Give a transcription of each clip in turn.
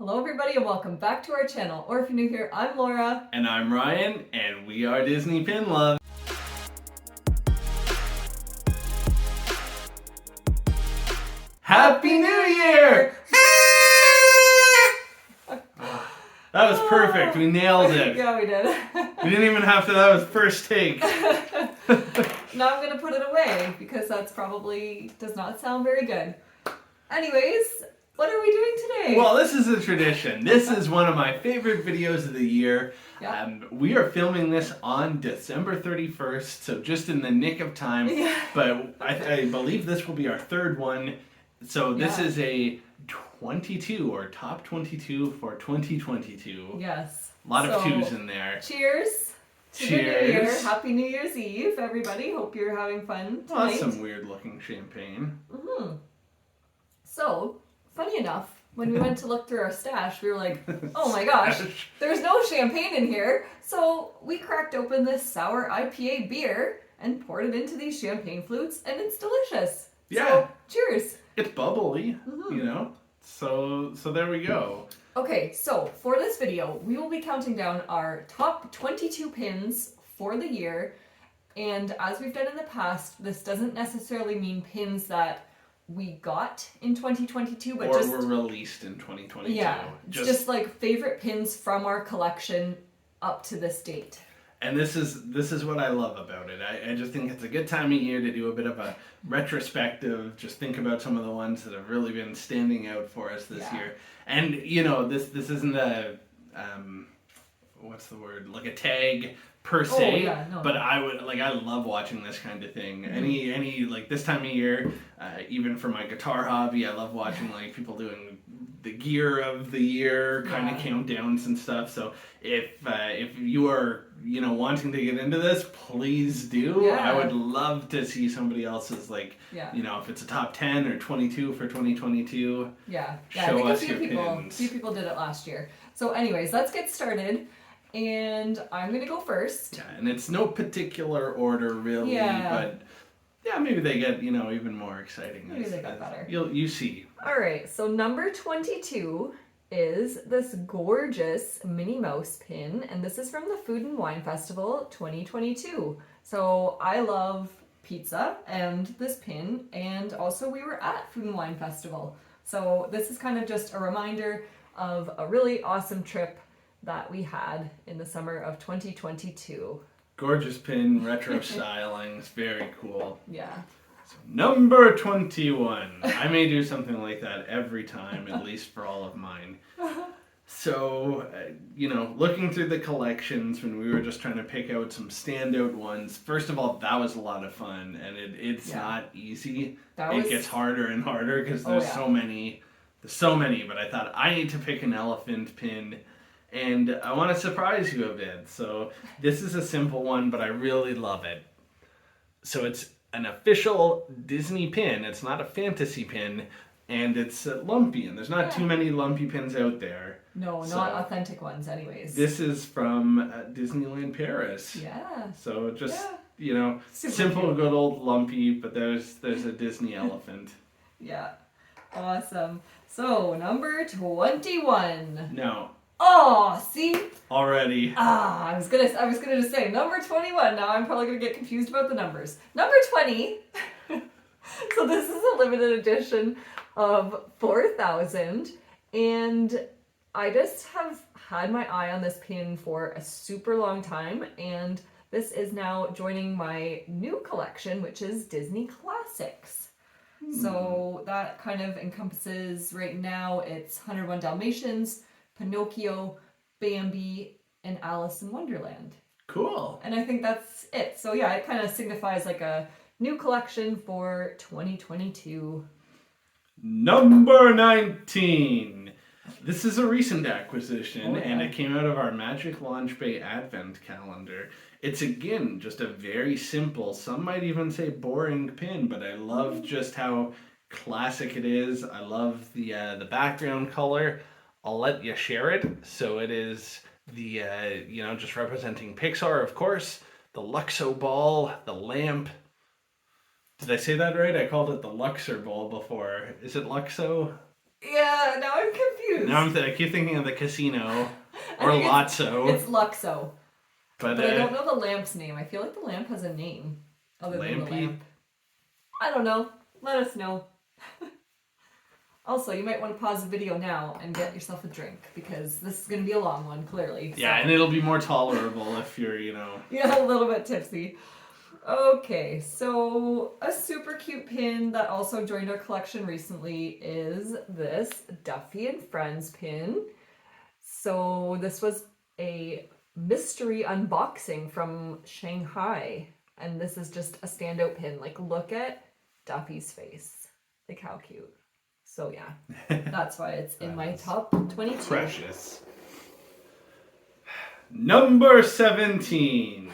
Hello everybody and welcome back to our channel. Or if you're new here, I'm Laura. And I'm Ryan, and we are Disney Pin Love. Happy New Year! That was perfect, we nailed it. Yeah, we did. We didn't even have to, that was first take. Now I'm gonna put it away because that's probably does not sound very good. Anyways, what are we doing today? Well, this is a tradition. This is one of my favorite videos of the year. Yeah. We are filming this on December 31st, so just in the nick of time. Yeah. But I believe this will be our third one. So this is a 22 or top 22 for 2022. Yes. A lot of twos in there. Cheers. To the New Year. Happy New Year's Eve, everybody. Hope you're having fun tonight. Well, that's some weird looking champagne. Mm-hmm. So, funny enough, when we went to look through our stash, we were like, oh my gosh, there's no champagne in here. So we cracked open this sour IPA beer and poured it into these champagne flutes, and it's delicious. Yeah. So, cheers. It's bubbly, you know? So there we go. Okay, so for this video, we will be counting down our top 22 pins for the year. And as we've done in the past, this doesn't necessarily mean pins that we got in 2022, but or were released in 2022. Yeah, just like favorite pins from our collection up to this date. And this is what I love about it. I just think it's a good time of year to do a bit of a retrospective, just think about some of the ones that have really been standing out for us this year. And you know, this isn't a what's the word? Like a tag per se, but I love watching this kind of thing. Any like this time of year, even for my guitar hobby, I love watching like people doing the gear of the year kind of countdowns and stuff. So if you are wanting to get into this, please do. I would love to see somebody else's if it's a top 10 or 22 for 2022. Yeah, show I us think a few people did it last year. So anyways, let's get started. And I'm going to go first. Yeah, and it's no particular order really, but yeah, maybe they get, even more exciting. Maybe they got better. You see. All right, so number 22 is this gorgeous Minnie Mouse pin, and this is from the Food and Wine Festival 2022. So I love pizza and this pin, and also we were at Food and Wine Festival. So this is kind of just a reminder of a really awesome trip that we had in the summer of 2022. Gorgeous pin, retro stylings, very cool. Yeah. So number 21. I may do something like that every time, at least for all of mine. So, looking through the collections when we were just trying to pick out some standout ones, first of all, that was a lot of fun, and it's not easy. It gets harder and harder because there's so many. There's so many, but I thought I need to pick an elephant pin. And I want to surprise you a bit. So this is a simple one, but I really love it. So it's an official Disney pin. It's not a fantasy pin, and it's lumpy. And there's not too many lumpy pins out there. No, not authentic ones anyways. This is from Disneyland Paris. Yeah. So just, simple, cute. Good old lumpy, but there's a Disney elephant. Yeah. Awesome. So number 21. No. Oh, see? Already. I was gonna just say number 21. Now I'm probably gonna get confused about the numbers. Number 20. So this is a limited edition of 4,000, and I just have had my eye on this pin for a super long time, and this is now joining my new collection, which is Disney Classics. So that kind of encompasses right now it's 101 Dalmatians, Pinocchio, Bambi, and Alice in Wonderland. Cool. And I think that's it. So yeah, it kind of signifies like a new collection for 2022. Number 19. This is a recent acquisition, and it came out of our Magic Launch Bay Advent calendar. It's again just a very simple, some might even say boring pin, but I love just how classic it is. I love the background color. I'll let you share it. So it is the, just representing Pixar, of course, the Luxo ball, the lamp. Did I say that right? I called it the Luxor ball before. Is it Luxo? Yeah, now I'm confused. confused. Now I keep thinking of the casino I or think Lotso. It's Luxo. But I don't know the lamp's name. I feel like the lamp has a name other than the Lampy? lamp. I don't know. Let us know. Also, you might want to pause the video now and get yourself a drink because this is going to be a long one, clearly. Yeah, so. and it'll be more tolerable if you're, Yeah, a little bit tipsy. Okay, so a super cute pin that also joined our collection recently is this Duffy and Friends pin. So this was a mystery unboxing from Shanghai, and this is just a standout pin. Like, look at Duffy's face. Like, how cute. So yeah, that's why it's in my top 22. Precious. Number 17.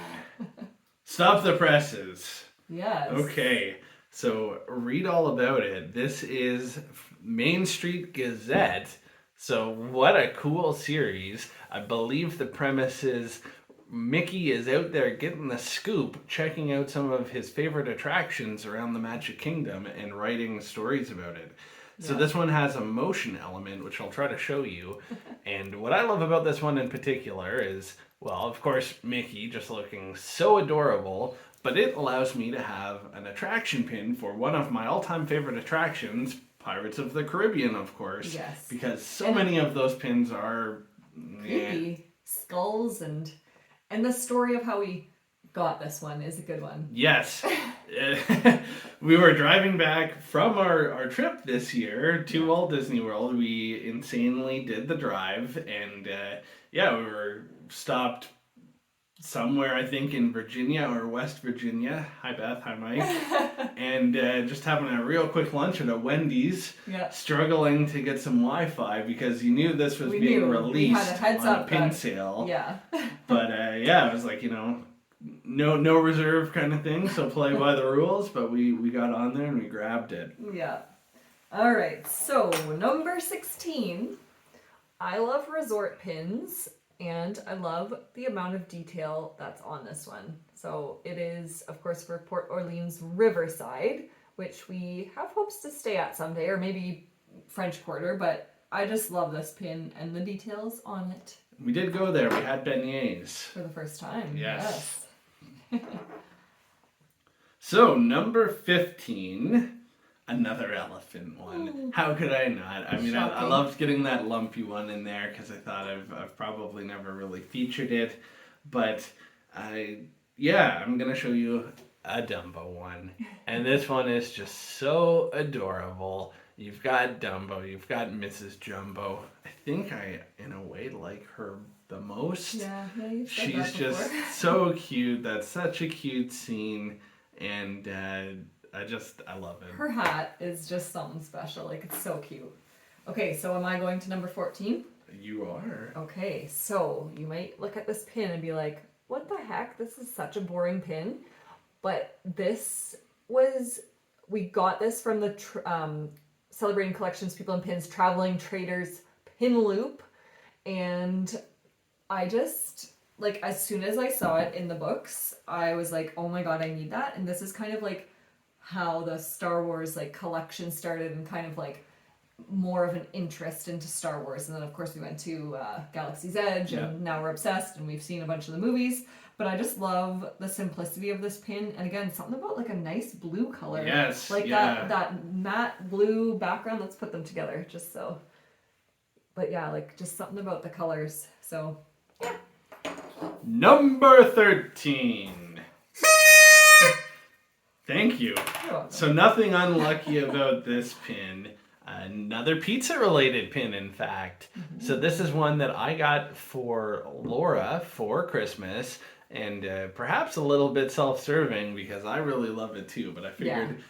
Stop the presses. Yes. Okay, so read all about it. This is Main Street Gazette. So what a cool series. I believe the premise is Mickey is out there getting the scoop, checking out some of his favorite attractions around the Magic Kingdom and writing stories about it. So this one has a motion element, which I'll try to show you. And what I love about this one in particular is, well, of course, Mickey just looking so adorable, but it allows me to have an attraction pin for one of my all-time favorite attractions, Pirates of the Caribbean, of course. Yes. Because so many of those pins are... creepy. Skulls and the story of how we got this one is a good one. Yes. We were driving back from our trip this year to Walt Disney World. We insanely did the drive, and we were stopped somewhere, I think, in Virginia or West Virginia. Hi, Beth. Hi, Mike. And just having a real quick lunch at a Wendy's, struggling to get some Wi-Fi because you knew this was being released on a pin sale. Yeah. But it was like, no reserve kind of thing, so play by the rules, but we got on there and we grabbed it. Yeah. All right, so number 16. I love resort pins, and I love the amount of detail that's on this one. So it is, of course, for Port Orleans Riverside, which we have hopes to stay at someday, or maybe French Quarter, but I just love this pin and the details on it. We did go there. We had beignets. For the first time. Yes. So, number 15, another elephant one. Ooh. How could I not? I mean, I Shocking. loved getting that lumpy one in there because I thought I've probably never really featured it. But, I'm going to show you a Dumbo one. And this one is just so adorable. You've got Dumbo, you've got Mrs. Jumbo. I think I, in a way, like her the most. Yeah, you've said She's that just before. so cute. That's such a cute scene. And I love it. Her hat is just something special. Like, it's so cute. Okay, so am I going to number 14? You are. Okay, so you might look at this pin and be like, what the heck? This is such a boring pin. But we got this from the Celebrating Collections People and Pins Traveling Traders pin loop. And I just, like, as soon as I saw it in the books, I was like, oh my god, I need that. And this is kind of like how the Star Wars like collection started and kind of like more of an interest into Star Wars. And then of course we went to Galaxy's Edge and now we're obsessed and we've seen a bunch of the movies. But I just love the simplicity of this pin. And again, something about like a nice blue color. Yes. Like that matte blue background. Let's put them together just so. But yeah, like just something about the colors. So yeah. Number 13. Thank you. You're welcome. So nothing unlucky about this pin. Another pizza-related pin, in fact. Mm-hmm. So this is one that I got for Laura for Christmas, and perhaps a little bit self-serving because I really love it too. But I figured,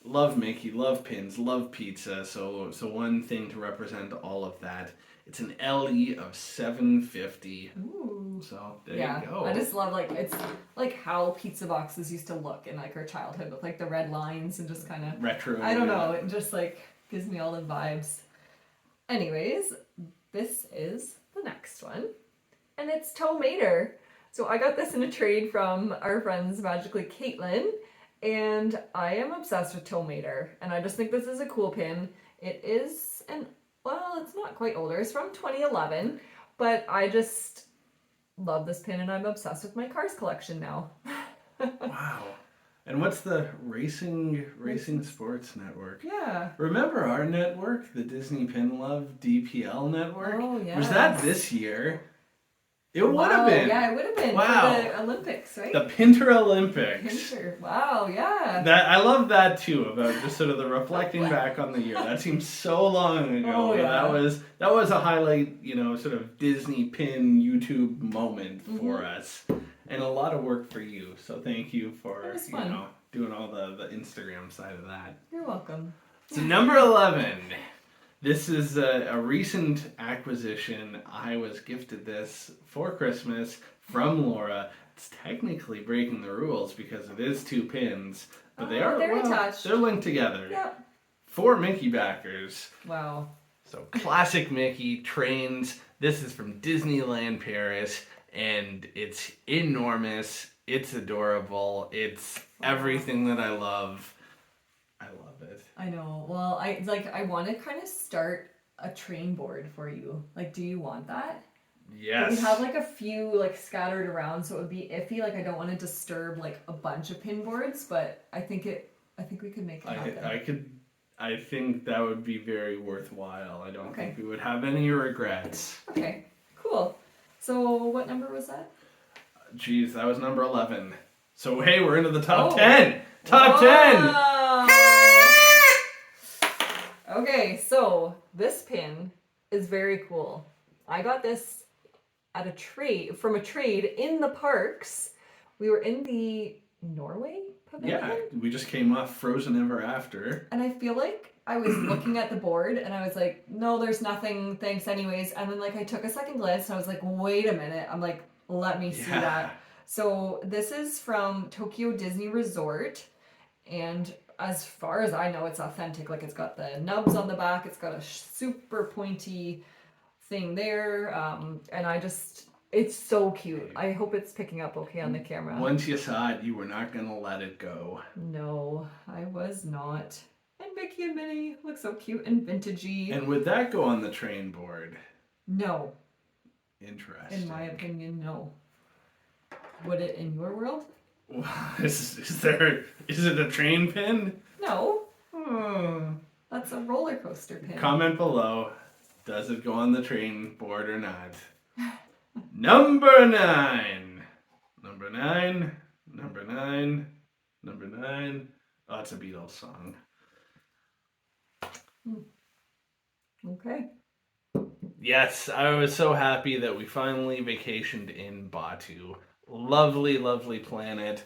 love Mickey, love pins, love pizza. So one thing to represent all of that. It's an LE of 750. Ooh. So there you go. I just love it's like how pizza boxes used to look in like our childhood with like the red lines and just kind of retro. I don't know. It just like gives me all the vibes. Anyways, this is the next one, and it's Tow Mater. So I got this in a trade from our friends Magically Caitlin, and I am obsessed with Tow Mater, and I just think this is a cool pin. It is an well, it's not quite older. It's from 2011, but I just love this pin and I'm obsessed with my Cars collection now. Wow. And what's the Racing Sports Network? Yeah. Remember our network, the Disney Pin Love DPL network? Oh, yeah. Was that this year? It would have been. Yeah, it would have been Wow. for the Olympics, right? The Pinter Olympics. Pinter. Wow, yeah. That I love that too, about just sort of the reflecting back on the year. That seems so long ago. Oh, yeah. That was a highlight, sort of Disney Pin YouTube moment for us. And a lot of work for you. So thank you for doing all the Instagram side of that. You're welcome. So number 11. This is a recent acquisition. I was gifted this for Christmas from Laura. It's technically breaking the rules because it is 2 pins, but they're attached. They're linked together. Yep. 4 Mickey backers. Wow. So classic Mickey trains. This is from Disneyland Paris, and it's enormous. It's adorable. It's everything that I love. I love it. I know. Well, I want to kind of start a train board for you. Like, do you want that? Yes. We have like a few scattered around, so it would be iffy. Like, I don't want to disturb a bunch of pin boards, but I think we could make it happen. I think that would be very worthwhile. I don't think we would have any regrets. Okay. Cool. So, what number was that? Geez, that was number 11. So, hey, we're into the top 10. Top 10. Okay, so this pin is very cool. I got this at a trade in the parks. We were in the Norway pavilion. Yeah, we just came off Frozen Ever After. And I feel like I was looking at the board and I was like, no, there's nothing, thanks anyways. And then I took a second glance and I was like, wait a minute. I'm like, let me see that. So this is from Tokyo Disney Resort, and as far as I know, it's authentic. It's got the nubs on the back. It's got a super pointy thing there. And it's so cute. I hope it's picking up okay on the camera. Once you saw it, you were not going to let it go. No, I was not. And Mickey and Minnie look so cute and vintagey. And would that go on the train board? No. Interesting. In my opinion, no. Would it in your world? Is it a train pin? No. That's a roller coaster pin. Comment below. Does it go on the train board or not? Number 9. Number 9. Number 9. Number 9. Oh, it's a Beatles song. Okay. Yes, I was so happy that we finally vacationed in Batu. Lovely, lovely planet.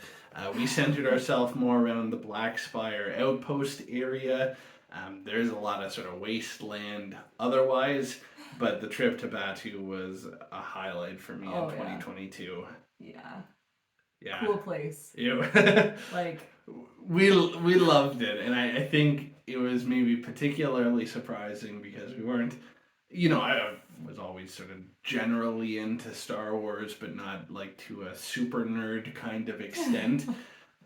We centered ourselves more around the Black Spire outpost area. There's a lot of sort of wasteland otherwise, but the trip to Batu was a highlight for me in 2022. Yeah. Cool place. Yeah. We loved it, and I think it was maybe particularly surprising because we weren't, I was always sort of generally into Star Wars, but not to a super nerd kind of extent.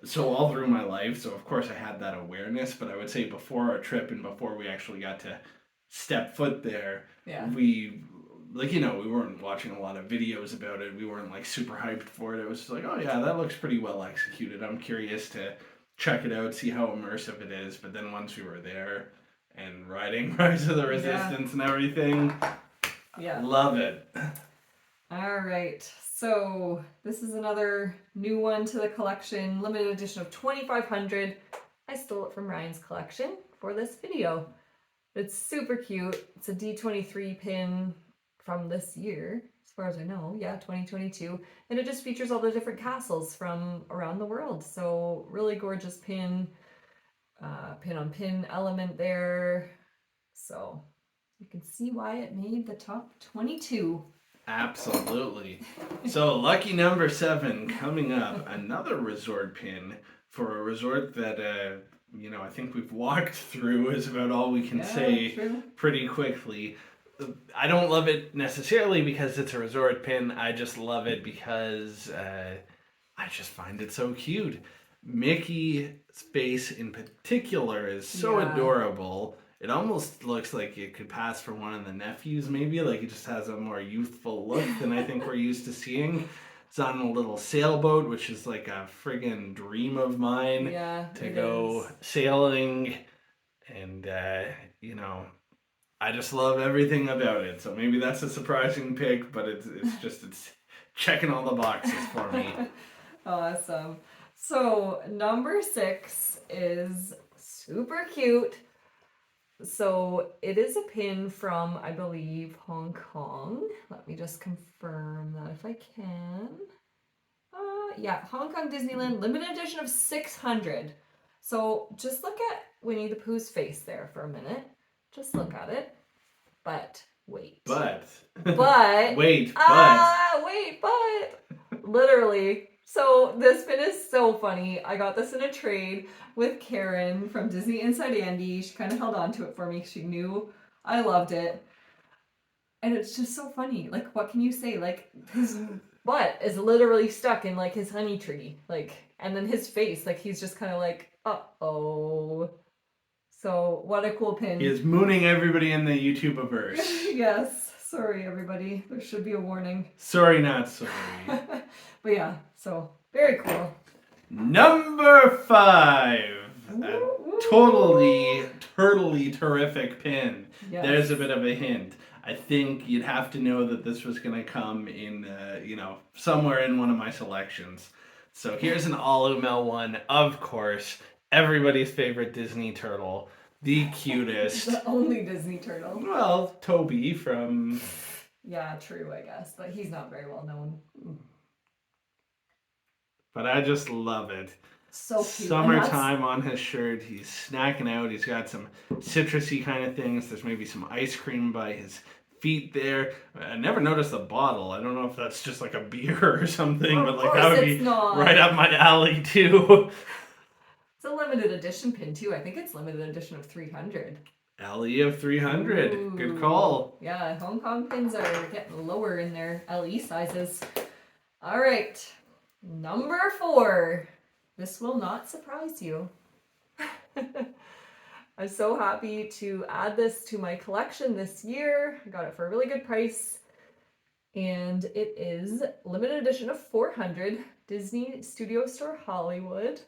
So all through my life, so of course I had that awareness, but I would say before our trip and before we actually got to step foot there, we weren't watching a lot of videos about it. We weren't super hyped for it. It was just oh yeah, that looks pretty well executed. I'm curious to check it out, see how immersive it is. But then once we were there and riding Rise of the Resistance and everything, love it. All right. So this is another new one to the collection, limited edition of 2,500. I stole it from Ryan's collection for this video. It's super cute. It's a D23 pin from this year, as far as I know. Yeah, 2022. And it just features all the different castles from around the world. So really gorgeous pin, pin on pin element there. So you can see why it made the top 22. Absolutely. So lucky number 7 coming up, another resort pin for a resort that I think we've walked through is about all we can say pretty quickly. I don't love it necessarily because it's a resort pin. I just love it because I just find it so cute. Mickey's face in particular is so adorable. It almost looks like it could pass for one of the nephews, maybe. Like, it just has a more youthful look than I think we're used to seeing. It's on a little sailboat, which is like a friggin' dream of mine. Yeah, to go sailing. And, you know, I just love everything about it. So maybe that's a surprising pick, but it's checking all the boxes for me. Awesome. So number 6 is super cute. So it is a pin from, I believe, Hong Kong. Let me just confirm that if I can. Yeah, Hong Kong Disneyland limited edition of 600. So just look at Winnie the Pooh's face there for a minute. Just look at it. But wait. But. Wait, but. Literally. So this pin is so funny. I got this in a trade with Karen from Disney Inside Andy. She kind of held on to it for me because she knew I loved it. And it's just so funny. Like, what can you say? Like, his butt is literally stuck in, like, his honey tree. Like, and then his face, like, he's just kind of like, uh-oh. So, what a cool pin. He is mooning everybody in the YouTube-averse. Yes. Sorry, everybody. There should be a warning. Sorry, not sorry. But yeah, so, very cool. Number 5. A totally terrific pin. Yes. There's a bit of a hint. I think you'd have to know that this was going to come in, somewhere in one of my selections. So here's an Alumel one, of course. Everybody's favorite Disney turtle. The cutest. The only Disney turtle. Well, Toby from... Yeah, true, I guess. But he's not very well known. But I just love it. So cute. Summertime on his shirt. He's snacking out. He's got some citrusy kind of things. There's maybe some ice cream by his feet there. I never noticed the bottle. I don't know if that's just like a beer or something, but like that would be right up my alley too. It's a limited edition pin too. I think it's limited edition of 300. LE of 300. Ooh. Good call. Yeah, Hong Kong pins are getting lower in their LE sizes. All right. Number 4. This will not surprise you. I'm so happy to add this to my collection this year. I got it for a really good price. And it is limited edition of 400, Disney Studio Store Hollywood.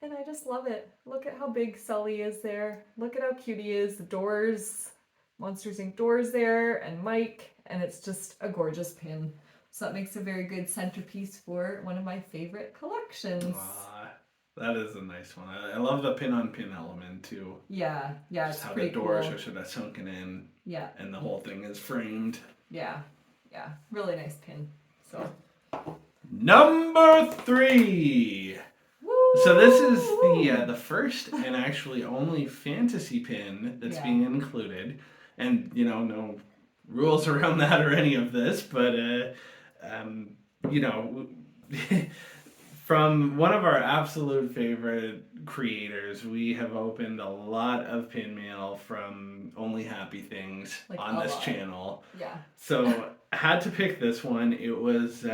And I just love it. Look at how big Sully is there. Look at how cute he is. The doors, Monsters Inc. doors there, and Mike. And it's just a gorgeous pin. So that makes a very good centerpiece for one of my favorite collections. That is a nice one. I love the pin-on-pin element too. Yeah, just it's how the doors are sort of sunken in. Yeah. And the whole thing is framed. Yeah, really nice pin. So. Number 3. Woo! So this is the first and actually only fantasy pin that's being included, and no rules around that or any of this, but from one of our absolute favorite creators, we have opened a lot of pin mail from Only Happy Things on this channel. Yeah. So I had to pick this one. It was,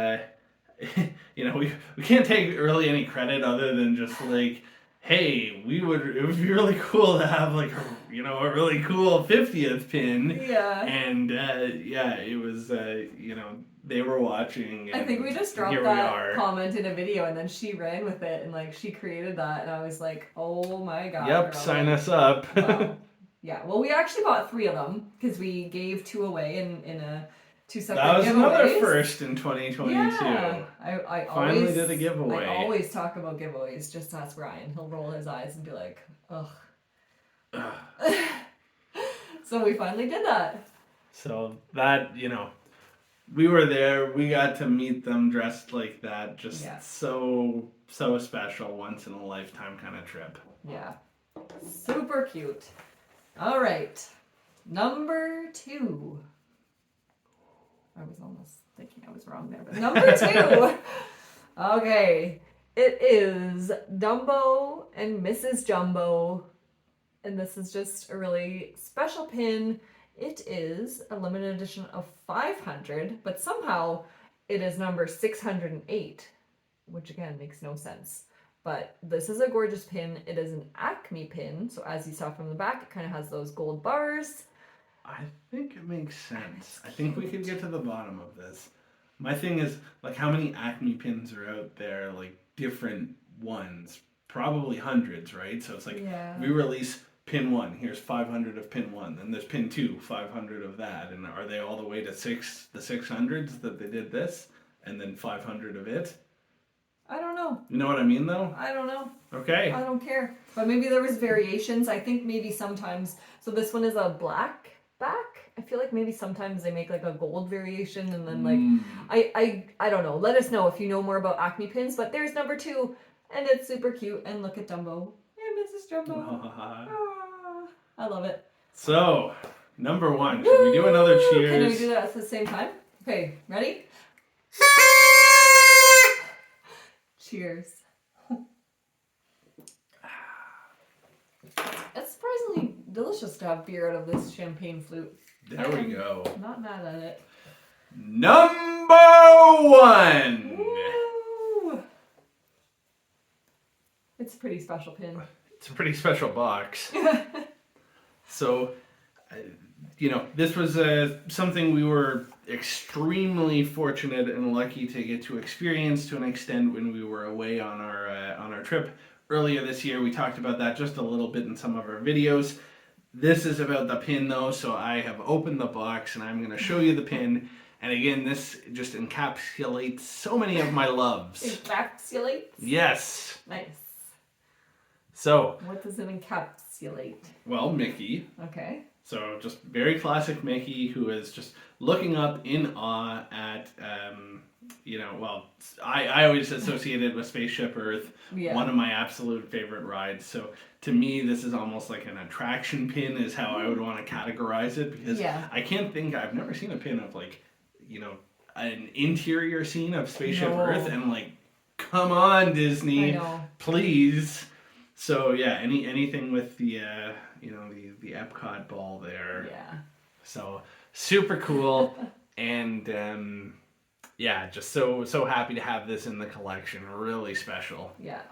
we can't take really any credit other than just like, hey, it would be really cool to have like a really cool 50th pin. Yeah. And it was they were watching. I think we just dropped that comment in a video, and then she ran with it, and like she created that, and I was like, oh my god. Yep, girl. Sign us up. Wow. Yeah. Well, we actually bought 3 of them because we gave 2 away in a 2 separate giveaways. That was another first in 2022. Yeah. I finally always did a giveaway. I always talk about giveaways. Just ask Ryan. He'll roll his eyes and be like, ugh. So we finally did that. So that, we were there. We got to meet them dressed like that. Just so special, once in a lifetime kind of trip. Yeah. Super cute. All right. Number 2. I was almost thinking I was wrong there, but number 2. Okay. It is Dumbo and Mrs. Jumbo. And this is just a really special pin. It is a limited edition of 500, but somehow it is number 608, which again makes no sense. But this is a gorgeous pin. It is an Acme pin. So as you saw from the back, it kind of has those gold bars. I think it makes sense. I think we could get to the bottom of this. My thing is, like, how many Acme pins are out there, like, different ones? Probably hundreds, right? So it's like, we release pin 1, here's 500 of pin 1, then there's pin 2, 500 of that, and are they all the way to the 600s that they did this, and then 500 of it? I don't know. You know what I mean, though? I don't know. Okay. I don't care. But maybe there was variations. I think maybe sometimes, so this one is a black back. I feel like maybe sometimes they make like a gold variation, and then like I don't know. Let us know if you know more about Acme pins. But there's number 2, and it's super cute. And look at Dumbo. Hey, Mrs. Dumbo. I love it. So, number 1. Should we do another cheers? Can we do that at the same time? Okay, ready? Cheers. It's surprisingly delicious to have beer out of this champagne flute. There we go. Not mad at it. Number 1! Woo! It's a pretty special pin. It's a pretty special box. So, this was something we were extremely fortunate and lucky to get to experience to an extent when we were away on our trip earlier this year. We talked about that just a little bit in some of our videos. This is about the pin, though, so I have opened the box and I'm going to show you the pin. And again, this just encapsulates so many of my loves. Encapsulates? Yes. Nice. So. What does it encapsulate? Well, Mickey. Okay. So just very classic Mickey, who is just looking up in awe at, I always associate it with Spaceship Earth, one of my absolute favorite rides. So to me, this is almost like an attraction pin is how I would want to categorize it, because I can't think, I've never seen a pin of like, an interior scene of Spaceship Earth, and like, come on, Disney, please. So yeah, anything with the the Epcot ball there. Yeah. So super cool, and just so happy to have this in the collection. Really special. Yeah.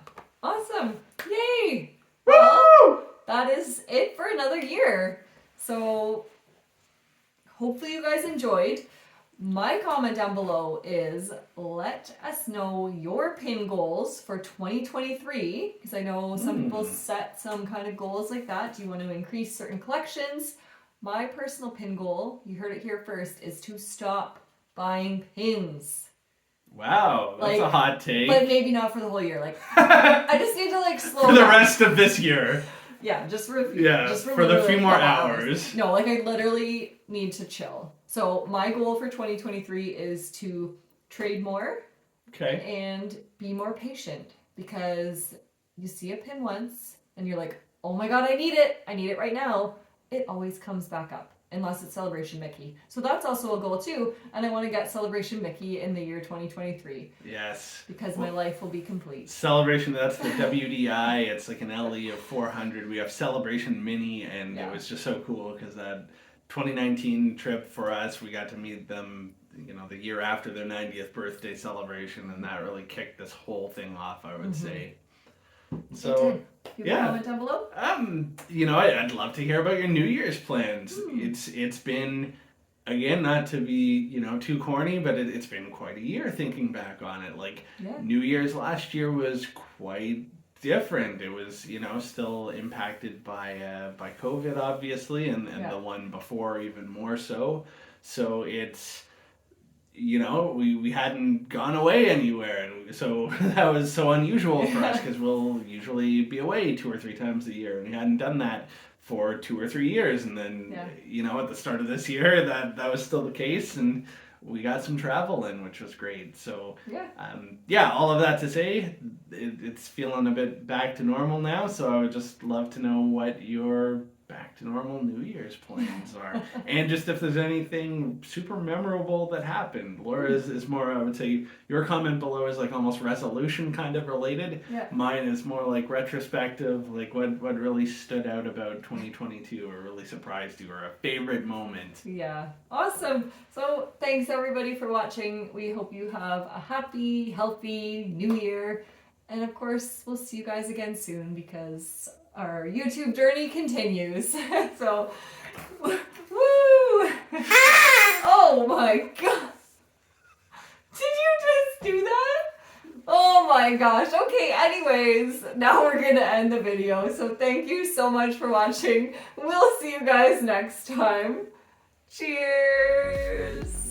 Awesome. Yay! Woo! Well, that is it for another year. So hopefully you guys enjoyed. My comment down below is let us know your pin goals for 2023, because I know some people set some kind of goals like that. Do you want to increase certain collections? My personal pin goal, you heard it here first, is to stop buying pins. Wow, that's a hot take. But maybe not for the whole year. Like, I just need to slow for the down. Rest of this year. Yeah, just for the few more hours. No, I literally need to chill. So my goal for 2023 is to trade more. Okay. And be more patient, because you see a pin once and you're like, oh my god, I need it right now. It always comes back up, unless it's Celebration Mickey. So that's also a goal too, and I want to get Celebration Mickey in the year 2023. Yes. Because my life will be complete. Celebration, that's the WDI. It's like an LE of 400. We have Celebration Minnie, and it was just so cool because that 2019 trip for us, we got to meet them, the year after their 90th birthday celebration, and that really kicked this whole thing off, I would say. So, you have a comment down below? I'd love to hear about your New Year's plans. It's been, again, not to be, too corny, but it's been quite a year thinking back on it. New Year's last year was quite different. It was, still impacted by COVID, obviously, and the one before even more so. So it's, we hadn't gone away anywhere, and so that was so unusual for us, because we'll usually be away 2 or 3 times a year, and we hadn't done that for 2 or 3 years, and then at the start of this year that was still the case, and we got some travel in, which was great. So all of that to say, it's feeling a bit back to normal now, so I would just love to know what your back to normal New Year's plans are. And just if there's anything super memorable that happened. Laura's is more, I would say, your comment below is almost resolution kind of related. Yeah. Mine is more retrospective, what really stood out about 2022 or really surprised you, or a favorite moment. Yeah. Awesome. So thanks everybody for watching. We hope you have a happy, healthy New Year. And of course, we'll see you guys again soon because our YouTube journey continues. So, woo! Oh my god! Did you just do that? Oh my gosh. Okay, anyways, now we're gonna end the video. So thank you so much for watching. We'll see you guys next time. Cheers!